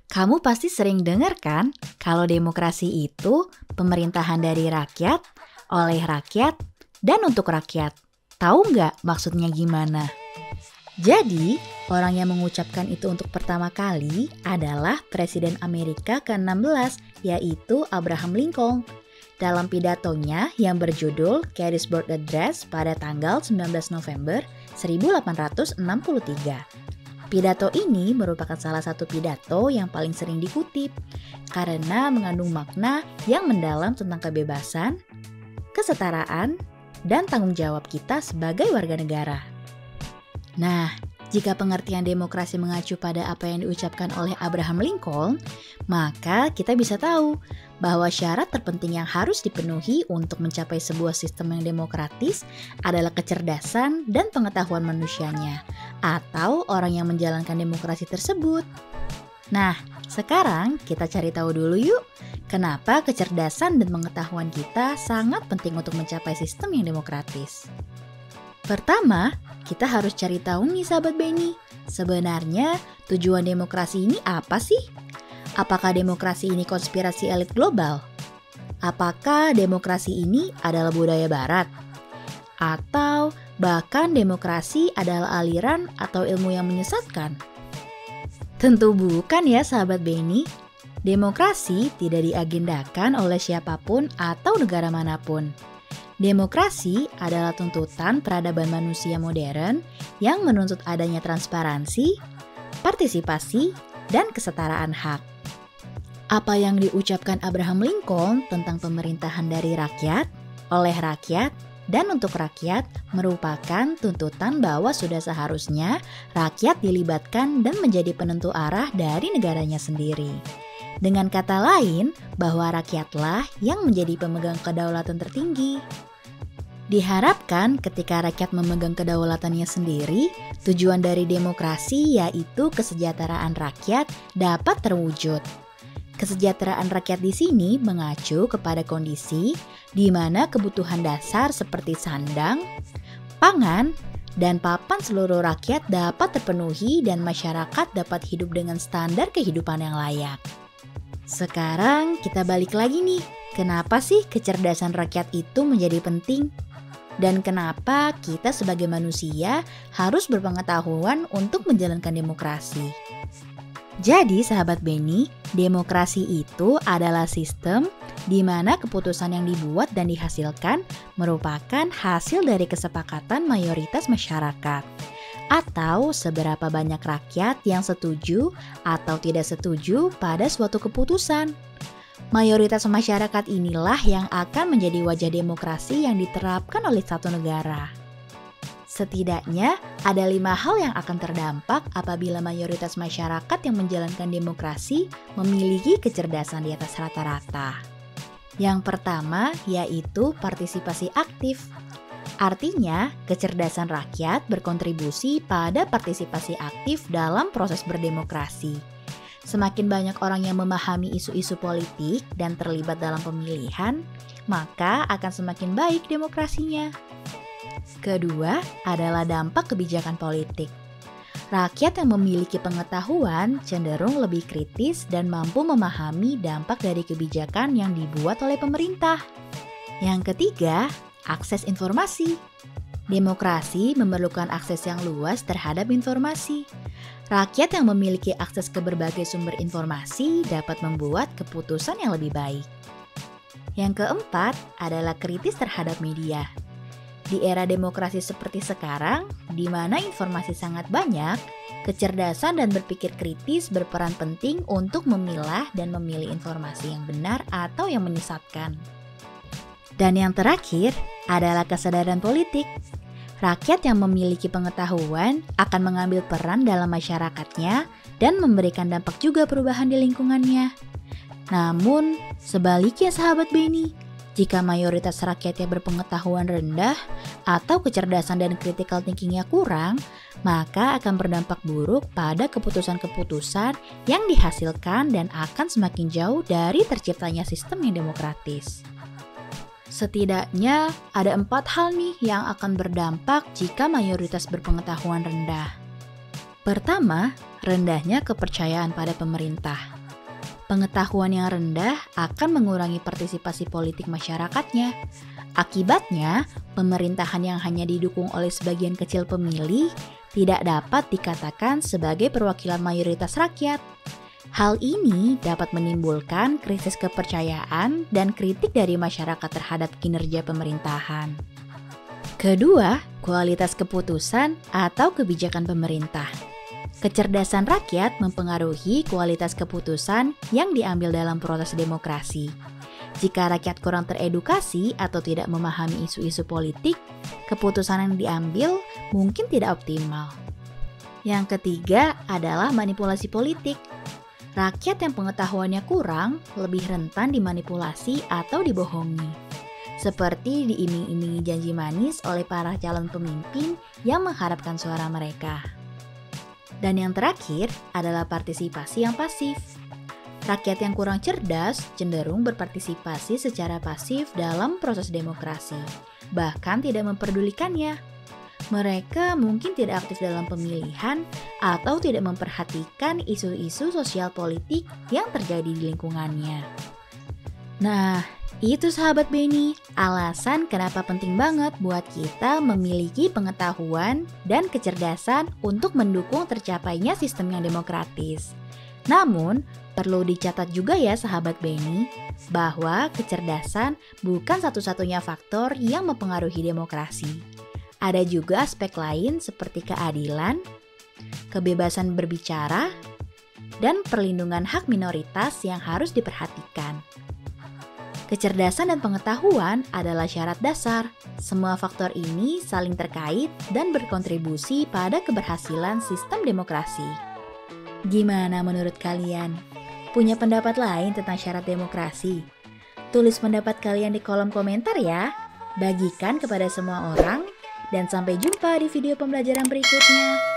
Kamu pasti sering dengar kan kalau demokrasi itu pemerintahan dari rakyat, oleh rakyat, dan untuk rakyat. Tahu nggak maksudnya gimana? Jadi, orang yang mengucapkan itu untuk pertama kali adalah Presiden Amerika ke-16, yaitu Abraham Lincoln. Dalam pidatonya yang berjudul Gettysburg Address pada tanggal 19 November 1863. Pidato ini merupakan salah satu pidato yang paling sering dikutip karena mengandung makna yang mendalam tentang kebebasan, kesetaraan, dan tanggung jawab kita sebagai warga negara. Nah, jika pengertian demokrasi mengacu pada apa yang diucapkan oleh Abraham Lincoln, maka kita bisa tahu bahwa syarat terpenting yang harus dipenuhi untuk mencapai sebuah sistem yang demokratis adalah kecerdasan dan pengetahuan manusianya, atau orang yang menjalankan demokrasi tersebut. Nah, sekarang kita cari tahu dulu yuk, kenapa kecerdasan dan pengetahuan kita sangat penting untuk mencapai sistem yang demokratis. Pertama, kita harus cari tahu nih sahabat Benny, sebenarnya tujuan demokrasi ini apa sih? Apakah demokrasi ini konspirasi elit global? Apakah demokrasi ini adalah budaya barat? Atau bahkan demokrasi adalah aliran atau ilmu yang menyesatkan? Tentu bukan ya sahabat Benny. Demokrasi tidak diagendakan oleh siapapun atau negara manapun. Demokrasi adalah tuntutan peradaban manusia modern yang menuntut adanya transparansi, partisipasi, dan kesetaraan hak. Apa yang diucapkan Abraham Lincoln tentang pemerintahan dari rakyat, oleh rakyat, dan untuk rakyat merupakan tuntutan bahwa sudah seharusnya rakyat dilibatkan dan menjadi penentu arah dari negaranya sendiri. Dengan kata lain, bahwa rakyatlah yang menjadi pemegang kedaulatan tertinggi. Diharapkan ketika rakyat memegang kedaulatannya sendiri, tujuan dari demokrasi yaitu kesejahteraan rakyat dapat terwujud. Kesejahteraan rakyat di sini mengacu kepada kondisi di mana kebutuhan dasar seperti sandang, pangan, dan papan seluruh rakyat dapat terpenuhi dan masyarakat dapat hidup dengan standar kehidupan yang layak. Sekarang kita balik lagi nih, kenapa sih kecerdasan rakyat itu menjadi penting? Dan kenapa kita sebagai manusia harus berpengetahuan untuk menjalankan demokrasi? Jadi sahabat Benny, demokrasi itu adalah sistem di mana keputusan yang dibuat dan dihasilkan merupakan hasil dari kesepakatan mayoritas masyarakat. Atau seberapa banyak rakyat yang setuju atau tidak setuju pada suatu keputusan. Mayoritas masyarakat inilah yang akan menjadi wajah demokrasi yang diterapkan oleh satu negara. Setidaknya ada 5 hal yang akan terdampak apabila mayoritas masyarakat yang menjalankan demokrasi memiliki kecerdasan di atas rata-rata. Yang pertama yaitu partisipasi aktif. Artinya, kecerdasan rakyat berkontribusi pada partisipasi aktif dalam proses berdemokrasi. Semakin banyak orang yang memahami isu-isu politik dan terlibat dalam pemilihan, maka akan semakin baik demokrasinya. Kedua adalah dampak kebijakan politik. Rakyat yang memiliki pengetahuan cenderung lebih kritis dan mampu memahami dampak dari kebijakan yang dibuat oleh pemerintah. Yang ketiga, akses informasi. Demokrasi memerlukan akses yang luas terhadap informasi. Rakyat yang memiliki akses ke berbagai sumber informasi dapat membuat keputusan yang lebih baik. Yang keempat adalah kritis terhadap media. Di era demokrasi seperti sekarang, di mana informasi sangat banyak, kecerdasan dan berpikir kritis berperan penting untuk memilah dan memilih informasi yang benar atau yang menyesatkan. Dan yang terakhir adalah kesadaran politik. Rakyat yang memiliki pengetahuan akan mengambil peran dalam masyarakatnya dan memberikan dampak juga perubahan di lingkungannya. Namun, sebaliknya sahabat Benny, jika mayoritas rakyatnya berpengetahuan rendah atau kecerdasan dan critical thinking-nya kurang, maka akan berdampak buruk pada keputusan-keputusan yang dihasilkan dan akan semakin jauh dari terciptanya sistem yang demokratis. Setidaknya ada 4 hal nih yang akan berdampak jika mayoritas berpengetahuan rendah. Pertama, rendahnya kepercayaan pada pemerintah. Pengetahuan yang rendah akan mengurangi partisipasi politik masyarakatnya. Akibatnya, pemerintahan yang hanya didukung oleh sebagian kecil pemilih tidak dapat dikatakan sebagai perwakilan mayoritas rakyat. Hal ini dapat menimbulkan krisis kepercayaan dan kritik dari masyarakat terhadap kinerja pemerintahan. Kedua, kualitas keputusan atau kebijakan pemerintah. Kecerdasan rakyat mempengaruhi kualitas keputusan yang diambil dalam proses demokrasi. Jika rakyat kurang teredukasi atau tidak memahami isu-isu politik, keputusan yang diambil mungkin tidak optimal. Yang ketiga adalah manipulasi politik. Rakyat yang pengetahuannya kurang lebih rentan dimanipulasi atau dibohongi. Seperti diiming-imingi janji manis oleh para calon pemimpin yang mengharapkan suara mereka. Dan yang terakhir adalah partisipasi yang pasif. Rakyat yang kurang cerdas cenderung berpartisipasi secara pasif dalam proses demokrasi, bahkan tidak memperdulikannya. Mereka mungkin tidak aktif dalam pemilihan atau tidak memperhatikan isu-isu sosial politik yang terjadi di lingkungannya. Nah, itu sahabat Beni, alasan kenapa penting banget buat kita memiliki pengetahuan dan kecerdasan untuk mendukung tercapainya sistem yang demokratis. Namun, perlu dicatat juga ya sahabat Beni, bahwa kecerdasan bukan satu-satunya faktor yang mempengaruhi demokrasi. Ada juga aspek lain seperti keadilan, kebebasan berbicara, dan perlindungan hak minoritas yang harus diperhatikan. Kecerdasan dan pengetahuan adalah syarat dasar. Semua faktor ini saling terkait dan berkontribusi pada keberhasilan sistem demokrasi. Gimana menurut kalian? Punya pendapat lain tentang syarat demokrasi? Tulis pendapat kalian di kolom komentar ya. Bagikan kepada semua orang. Dan sampai jumpa di video pembelajaran berikutnya.